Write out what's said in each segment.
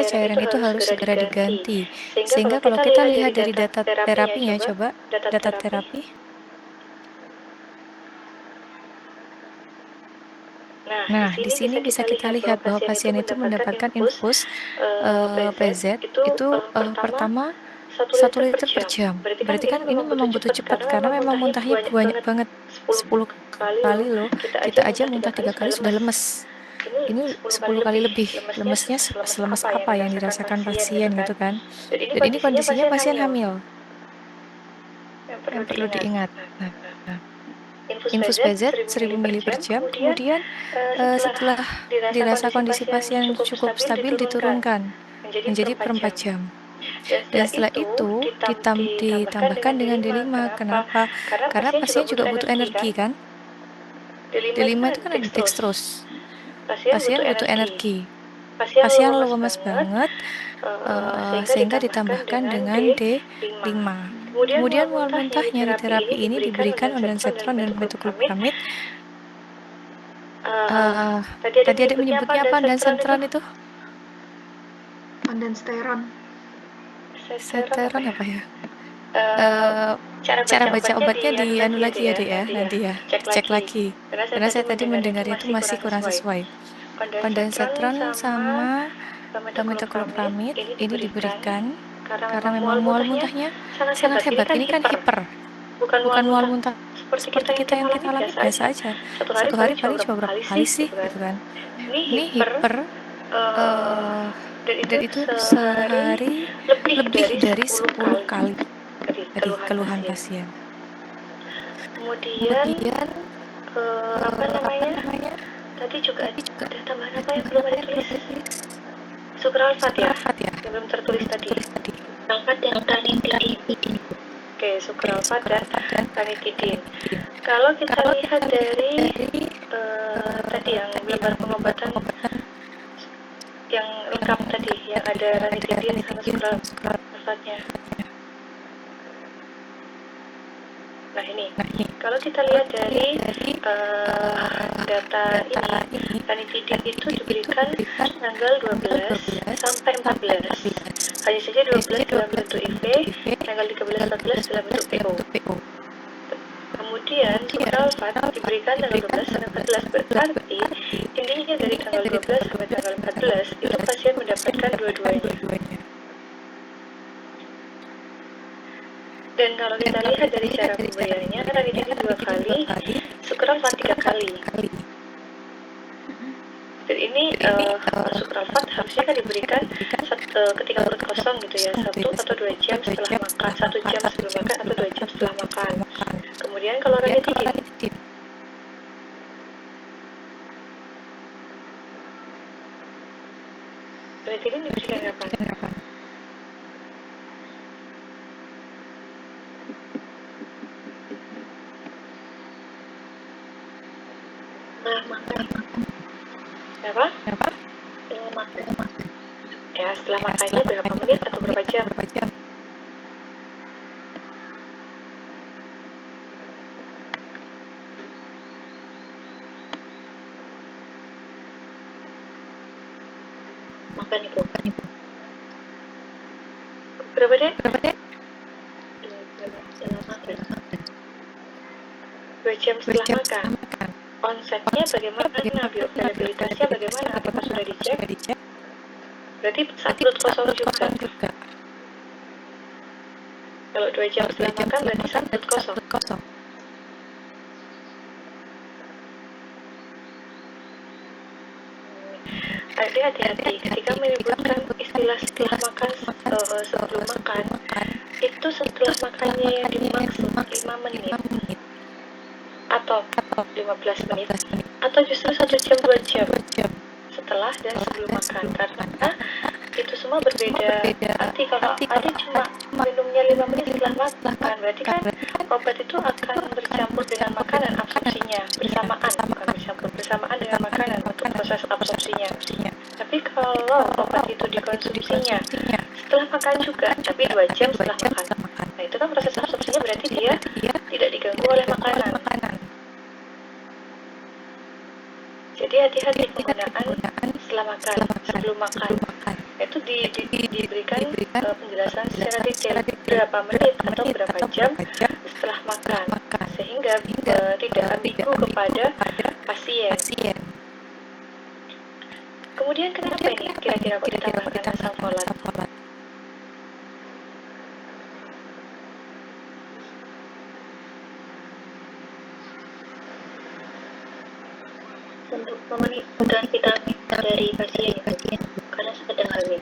cairan itu harus segera diganti. Sehingga Sehingga kalau kalau kita kita lihat lihat dari dari data data terapinya, terapinya, coba data data terapi. terapi. Nah, di sini bisa kita lihat bahwa pasien itu mendapatkan infus PZ itu pertama 1 liter per jam. Berarti kan ini memang butuh cepat karena memang muntahnya banyak banget. 10 kali loh. Kita aja muntah 3 kali sudah lemes. Ini 10 kali lebih. Lemesnya selemes apa yang dirasakan pasien gitu kan. Dan ini kondisinya pasien hamil. Yang perlu diingat. Nah, infus PZ 1000 ml per jam, kemudian setelah dirasa kondisi pasien cukup stabil diturunkan menjadi per 4 jam. Dan setelah itu ditambahkan dengan D5. Kenapa? Karena pasien juga butuh energi kan? D5 itu kan ada dextrose. Pasien butuh energi. Pasien lemes banget, sehingga ditambahkan dengan D5. Kemudian mual muntahnya di terapi ini diberikan ondansetron dan metoclopramid. Tadi ada menyebutnya apa ondansetron itu? Ondansetron. Seteron apa ya? Cara baca obatnya di anu lagi ya dek ya, nanti ya dicek lagi. Karena saya tadi mendengarnya itu masih kurang sesuai. Ondansetron sama metoclopramid ini diberikan karena memang mual muntahnya sangat hebat. Ini kan hiper, bukan mual muntah seperti kita yang kita alami biasa aja. 1 hari paling cuma berapa kali sih gitu kan. Ini hiper, dan itu sehari lebih dari 10 kali tadi keluhan pasien. Kemudian apa namanya? Tadi juga ada tambahan apa yang belum Tambahan ada tulis? Sukralfat ya, yang belum tertulis tadi. Sukralfat dan ranitidin. Oke, sukralfat dan ranitidin. Kalau kita lihat dari tadi yang lembar pengobatan yang lengkap tadi, yang ada ranitidin sama sukralfatnya. Nah ini, kalau kita lihat dari data ini, ranitidin itu diberikan tanggal 12 sampai 14. Hanya saja 12 dalam bentuk IV, tanggal 13 14 dalam bentuk PO. Kemudian sukralfat diberikan tanggal 12 sampai 14. Berarti intinya dari tanggal 12 sampai tanggal 14 itu pasien mendapatkan dua-duanya. Dan kalau kita lihat dari cara pemberiannya, ranitidin 2 kali, sukralfat 3 kali. Dan ini sukralfat harusnya kan diberikan ketika perut kosong gitu ya, 1 atau 2 jam setelah makan, 1 jam sebelum makan atau 2 jam setelah makan. Kemudian kalau ranitidin diberikan kapan? Apa? Ya, setelah makannya berapa menit atau berapa jam? Makan ibu. Berapa deh? 2 jam setelah makan. Onsetnya bagaimana? Bioavailabilitasnya bagaimana? Apakah sudah dicek? Berarti saat perut kosong juga. Kalau 2 jam setelah makan berarti saat perut kosong. Ada hati-hati ketika menyebutkan istilah setelah makan, sebelum makan, itu setelah makannya yang dimaksud 5 menit atau 15 menit atau justru 1 jam 2 jam setelah dan sebelum makan, karena itu semua berbeda arti. Kalau ada cuma minumnya 5 menit setelah makan, berarti kan obat itu akan bercampur dengan makanan absorpsinya bersamaan dengan makanan untuk proses absorpsinya. Tapi kalau obat itu dikonsumsinya setelah makan juga, tapi 2 jam setelah makan, nah itu kan proses absorpsinya berarti dia tidak diganggu oleh makanan. Jadi hati-hati penggunaan setelah makan, sebelum makan. itu diberikan penjelasan secara detail berapa menit atau berapa jam setelah makan, sehingga tidak ambigu kepada pasien. Kemudian kenapa ini kira-kira kok ditambahkan asam folat? Untuk memenuhi vitamin dari pasien karena sedang hamil.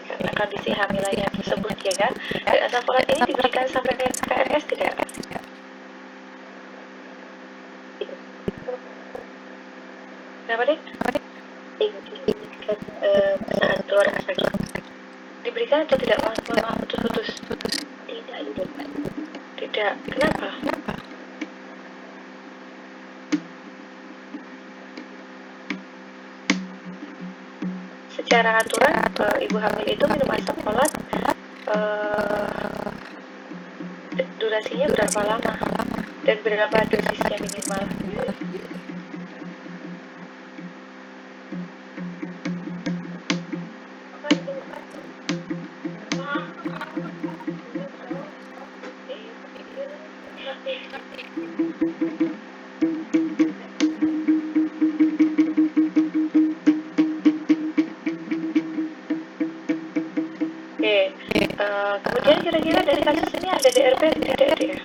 Karena kondisi hamilannya tersebut ya kan. Dan asam folat ini diberikan sampai ke KRS tidak? Kenapa deh? Saat keluar sakit. Diberikan atau tidak? Maaf, putus-putus. Tidak. Kenapa? Secara aturan, ibu hamil itu minum asam folat durasinya berapa lama dan berapa dosisnya minimal? Kemudian kira-kira dari kasus ini ada DRP atau tidak ada ya?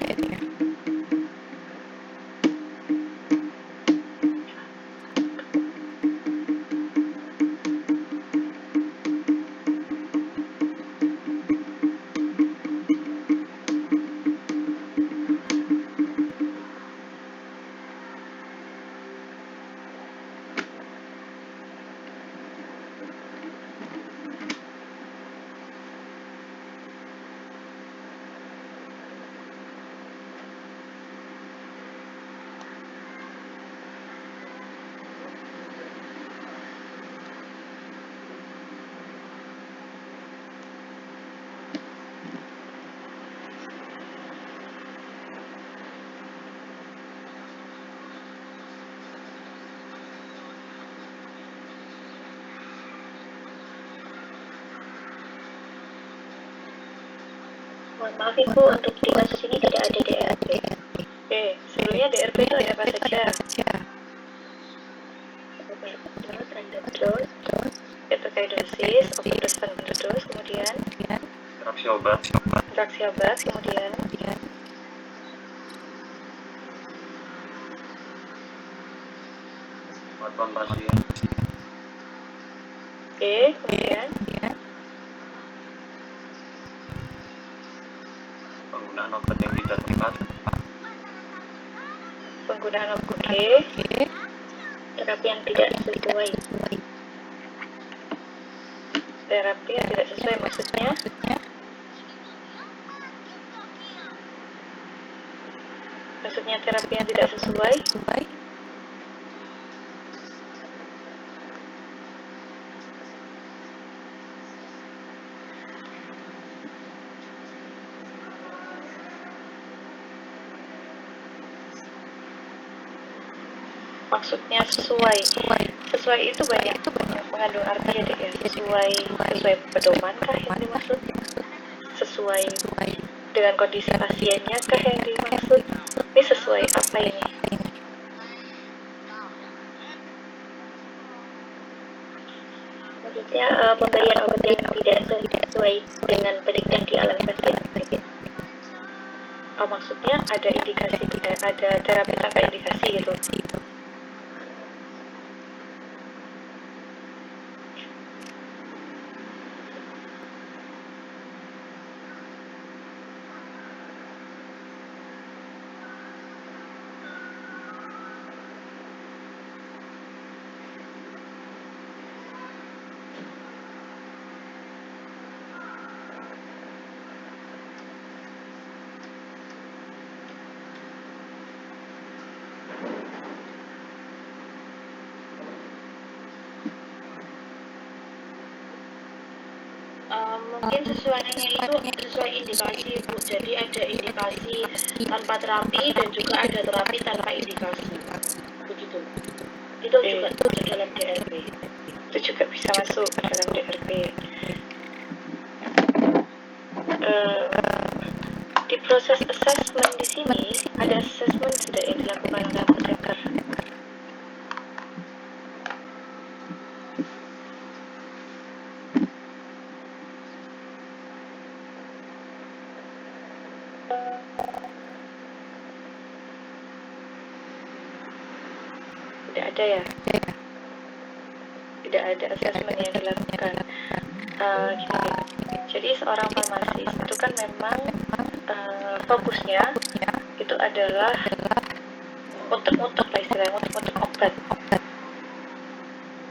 Mohon maaf Ibu, untuk di kasus ini tidak ada DRP. Sebelumnya DRP itu ada apa saja? Terus, terkait dosis, overdose dan underdose, kemudian interaksi obat, kemudian kemampuan pasien. Kemudian penggunaan obat yang tidak tepat. Penggunaan obat terapi yang tidak sesuai. Terapi yang tidak sesuai maksudnya? Maksudnya terapi yang tidak sesuai? Maksudnya sesuai. Sesuai itu banyak mengandung arti ya, Dek, ya. Sesuai pedoman kah yang dimaksud? Sesuai dengan kondisi pasiennya kah yang dimaksud? Ini sesuai apa ini? Maksudnya pemberian obat yang tidak sesuai dengan penyakit yang dialami pasien. Maksudnya ada indikasi tidak ada terapi tanpa indikasi gitu. Mungkin sesuainya itu sesuai indikasi Bu. Jadi ada indikasi tanpa terapi dan juga ada terapi tanpa indikasi. Begitu. Itu juga di dalam DRP. itu juga bisa masuk ke dalam DRP. Di proses assessment di sini ada assessment sudah yang dilakukan oleh apoteker. Tidak ada ya? Tidak ada assessment yang dilakukan. Jadi seorang farmasis itu kan memang fokusnya itu adalah muter-muter lah istilahnya, muter-muter obat.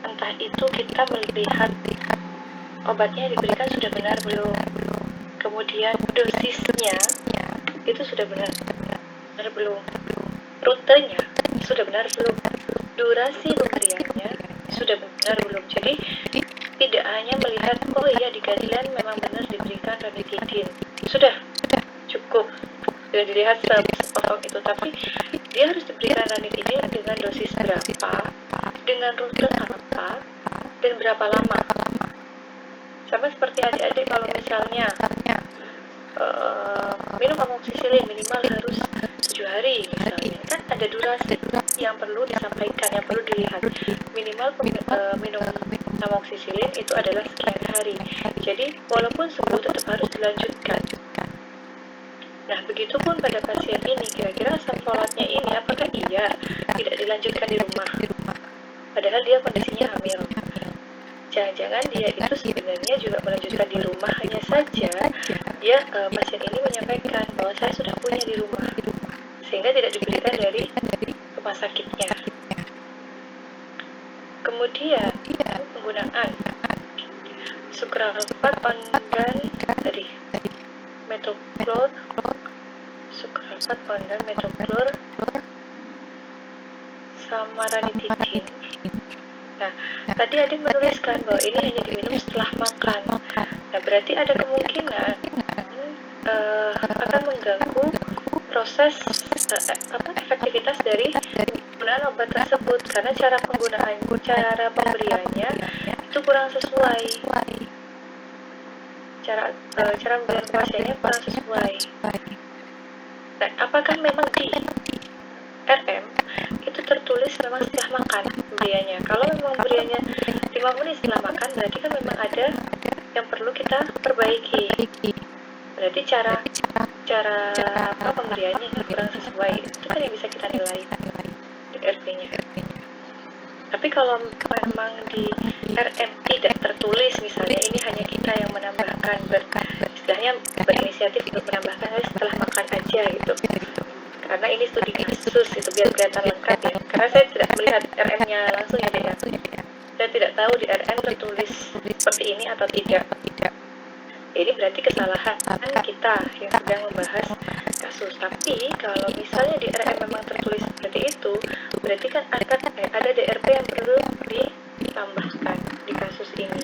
Entah itu kita melihat obatnya diberikan sudah benar belum, kemudian dosisnya itu sudah benar belum, rutenya sudah benar belum, durasi pemberiannya sudah benar belum. Jadi tidak hanya melihat oh iya di guideline memang benar diberikan ranitidin, sudah cukup, sudah dilihat sepotong itu, tapi dia harus diberikan ranitidin dengan dosis berapa, dengan rute apa, dan berapa lama. Sama seperti adik-adik kalau misalnya minum amoxicillin minimal harus 7 hari misalnya, kan ada durasi yang perlu disampaikan, yang perlu dilihat. Minimal minum amoxicillin itu adalah sekian hari. Jadi walaupun sembuh tetap harus dilanjutkan. Nah, begitupun pada pasien ini, kira-kira asam folatnya ini apakah iya tidak dilanjutkan di rumah? Padahal dia kondisinya hamil. Jangan-jangan dia itu sebenarnya juga melanjutkan di rumah, hanya saja dia pasien ini menyampaikan bahwa saya sudah punya di rumah, sehingga tidak diberikan dari rumah sakitnya. Kemudian penggunaan sukralfat, ondan tadi, metoprolol, sukralfat, ondan, metoprolol, sama ranitidin. Nah, tadi adik menuliskan bahwa ini hanya diminum setelah makan. Nah, berarti ada kemungkinan akan mengganggu proses efektivitas dari penggunaan obat tersebut, karena cara pemberiannya itu kurang sesuai. Cara pemberian pasiennya kurang sesuai. Nah, apakah memang di RM itu tertulis memang setelah makan pemberiannya? Kalau memang pemberiannya 5 menit setelah makan, berarti kan memang ada yang perlu kita perbaiki. Berarti cara pemberiannya kurang sesuai. Itu kan yang bisa kita nilai di RP-nya. Tapi kalau memang di RM tidak tertulis, misalnya ini hanya kita yang menambahkan, istilahnya berinisiatif untuk menambahkan setelah makan aja gitu. Karena ini studi kasus itu biar kelihatan lengkap ya. Karena saya tidak melihat RM-nya langsung ya dek ya. Saya tidak tahu di RM tertulis seperti ini atau tidak. Ini berarti kesalahan kita yang sedang membahas kasus. Tapi kalau misalnya di RM memang tertulis seperti itu, berarti kan ada DRP yang perlu ditambahkan di kasus ini.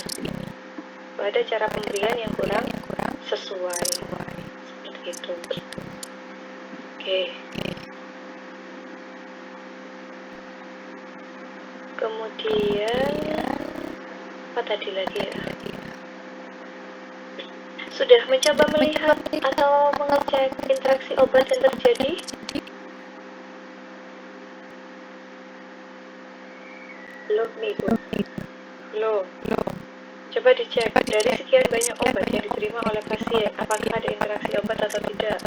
Ada cara pemberian yang kurang sesuai. Seperti itu. Oke. Kemudian apa tadi lagi ya? Sudah mencoba melihat atau mengecek interaksi obat yang terjadi? Belum nih Bu. Belum. Coba dicek dari sekian banyak obat yang diterima oleh pasien, apakah ada interaksi obat atau tidak?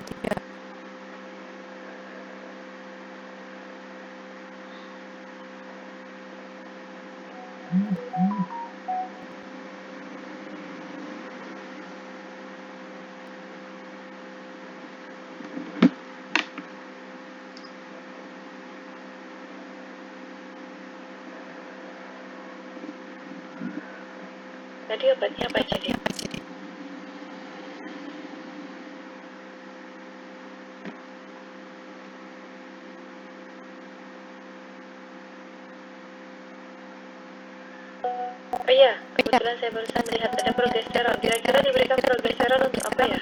Tadi obatnya apa aja nih? Oh iya, kebetulan saya barusan melihat ada progesteron. Kira-kira diberikan progesteron untuk apa ya?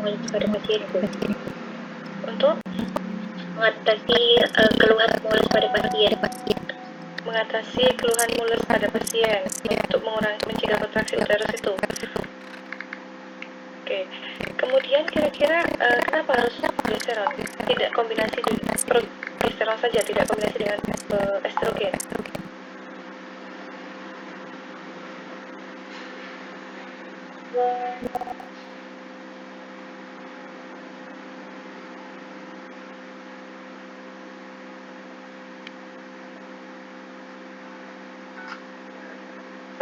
mules pada pasienku. Untuk mengatasi keluhan mules pada pasien, untuk mencegah kontraksi uterus itu. Oke. Kemudian kira-kira kenapa harus progesteron? Tidak kombinasi dengan progesteron saja, tidak kombinasi dengan estrogen.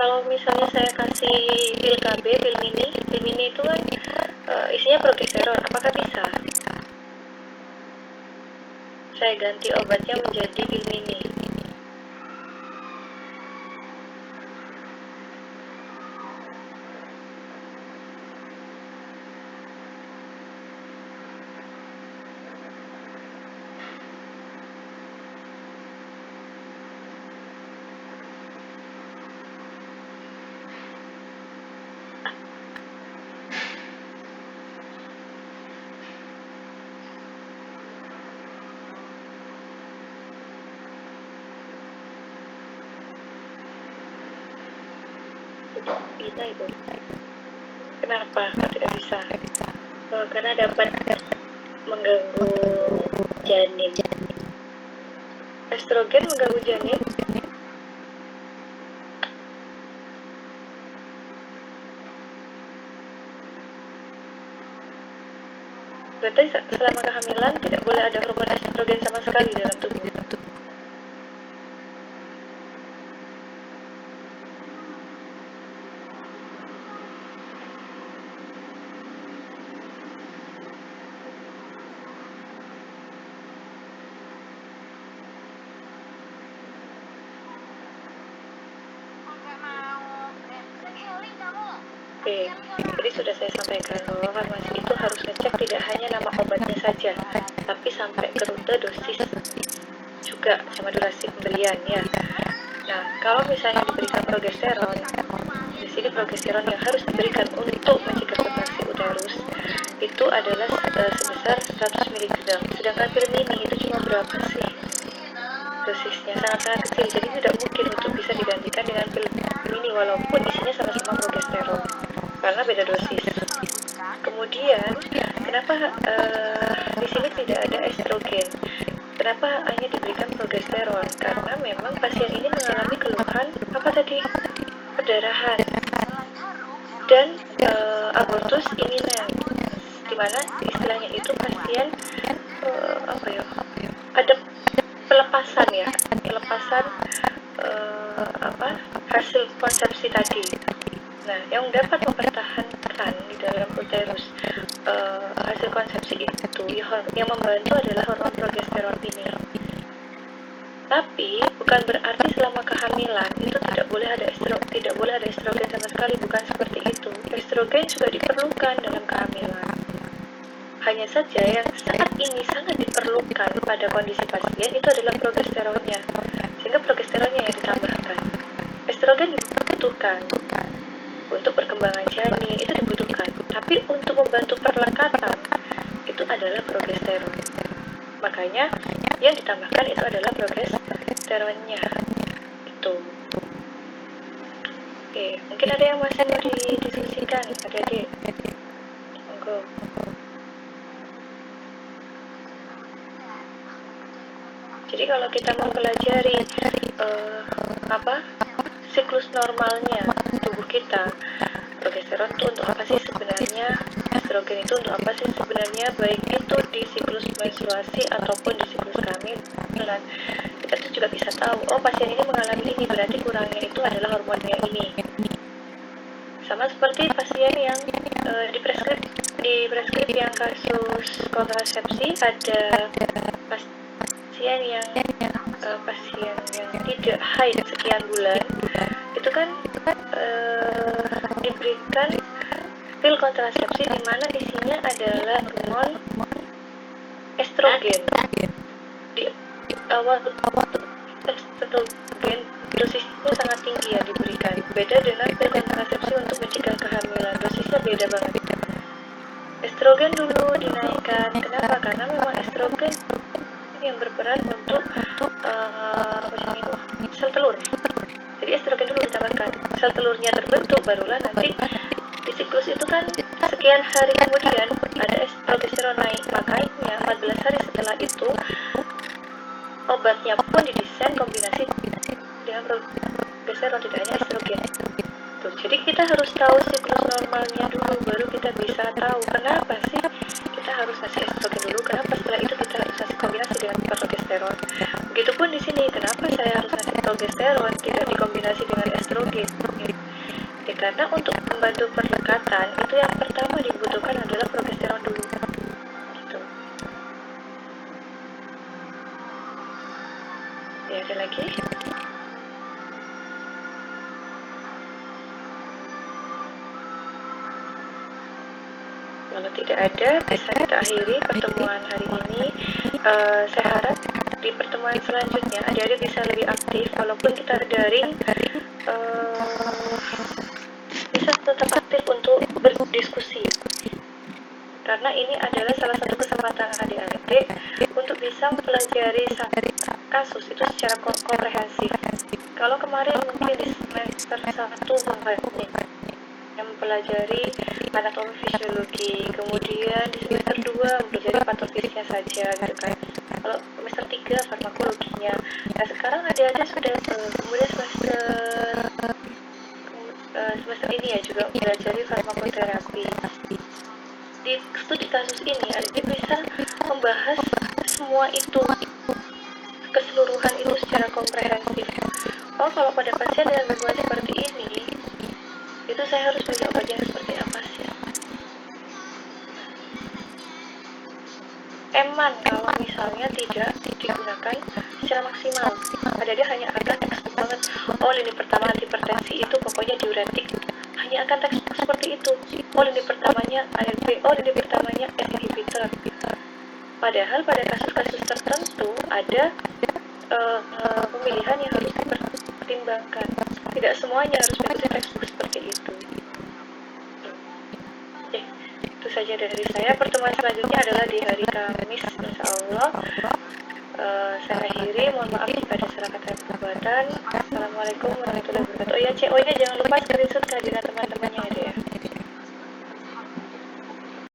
Kalau misalnya saya kasih pil KB, pil mini itu kan isinya progesteron, apakah bisa? Saya ganti obatnya menjadi pil mini. Bisa itu. Kenapa tidak bisa? Karena dapat mengganggu janin. Estrogen mengganggu janin. Berarti selama kehamilan tidak boleh ada hormon estrogen sama sekali dalam tubuh. Oke, jadi sudah saya sampaikan bahwa farmasi itu harus ngecek tidak hanya nama obatnya saja, tapi sampai ke rute dosis juga sama durasi pemberian ya. Nah, kalau misalnya diberikan progesteron, di sini progesteron yang harus diberikan untuk mencegah kontraksi uterus itu adalah sebesar 100 mg. Sedangkan pil mini itu cuma berapa sih? Dosisnya sangat-sangat kecil, jadi tidak mungkin untuk bisa digantikan dengan pil mini walaupun isinya sama-sama progesteron karena beda dosis. Kemudian kenapa di sini tidak ada estrogen? Kenapa hanya diberikan progesteron? Karena memang pasien ini mengalami keluhan apa tadi? Perdarahan dan abortus iminen, dimana istilahnya itu pasien ada pelepasan hasil konsepsi tadi. Nah, yang dapat mempertahankan di dalam uterus hasil konsepsi itu yang membantu adalah hormon progesteron ini. Tapi bukan berarti selama kehamilan itu tidak boleh ada estrogen sama sekali, bukan seperti itu. Estrogen juga diperlukan dalam kehamilan. Hanya saja yang saat ini sangat diperlukan pada kondisi pasien itu adalah progesteronnya, sehingga progesteronnya yang ditambahkan. Estrogen dibutuhkan untuk perkembangan janin, itu dibutuhkan, tapi untuk membantu perlekatan itu adalah progesteron. Makanya yang ditambahkan itu adalah progesteronnya itu. Oke, mungkin ada yang masih mau didiskusikan, adik-adik? Monggo. Jadi kalau kita mempelajari siklus normalnya tubuh kita, progesteron itu untuk apa sih sebenarnya, estrogen itu untuk apa sih sebenarnya, baik itu di siklus menstruasi ataupun di siklus kehamilan, kita tuh juga bisa tahu, oh pasien ini mengalami ini, berarti kurangnya itu adalah hormonnya ini. Sama seperti pasien yang di preskrip yang kasus kontrasepsi, ada pasien yang tidak haid sekian bulan, itu kan diberikan pil kontrasepsi di mana isinya adalah hormon estrogen. Di awal estrogen dosisnya sangat tinggi ya diberikan. Beda dengan pil kontrasepsi untuk mencegah kehamilan, dosisnya beda banget. estrogen dulu dinaikkan. Kenapa? Karena memang estrogen yang berperan untuk sel telur. Jadi estrogen dulu ditambahkan. Sel telurnya terbentuk, barulah nanti di siklus itu kan sekian hari kemudian ada progesteron naik. Makanya 14 hari setelah itu obatnya pun didesain kombinasi dengan progesteron, tidak hanya estrogen. Tuh, jadi kita harus tahu siklus normalnya dulu, baru kita bisa tahu kenapa sih kita harus ngasih estrogen dulu, kenapa setelah itu kita harus ngasih kombinasi dengan progesteron. Begitupun di sini, kenapa saya harus ngasih progesteron tidak dikombinasi dengan estrogen? Ya, karena untuk membantu perlekatan itu yang pertama dibutuhkan adalah progesteron dulu. Gitu. Ya, ada lagi? Kalau tidak ada, bisa kita akhiri pertemuan hari ini. Saya harap di pertemuan selanjutnya adik-adik bisa lebih aktif, walaupun kita daring, bisa tetap aktif untuk berdiskusi. Karena ini adalah salah satu kesempatan adik-adik untuk bisa mempelajari kasus itu secara komprehensif. Kalau kemarin mungkin di semester 1 yang mempelajari anatomi fisiologi, kemudian di semester 2 mempelajari patofisisnya saja gitu kan. Kalau semester 3 farmakologinya. Nah, sekarang adik-adik sudah kemudian semester ini ya juga mempelajari farmakoterapi. Di studi kasus ini adik bisa membahas semua itu keseluruhan itu secara komprehensif. Oh, kalau pada pasien dengan gangguan seperti ini, itu saya harus beri obat yang seperti apa sih? Eman kalau misalnya tidak digunakan secara maksimal. Ada hanya akan tekstur banget. Oh, lini pertama hipertensi itu pokoknya diuretik. Hanya akan tekstur seperti itu. Oh, lini pertamanya ARB. Oh, lini pertamanya S inhibitor. Padahal pada kasus-kasus tertentu ada pemilihan yang harus dipertimbangkan. Tidak semuanya harus mengikuti tekstur seperti itu. Itu saja dari saya. Pertemuan selanjutnya adalah di hari Kamis, insya Allah. Saya akhiri. Mohon maaf jika ada salah kata dan perbuatan. Assalamualaikum warahmatullahi wabarakatuh. Oh ya, CO-nya jangan lupa screenshot kehadiran teman-temannya ya.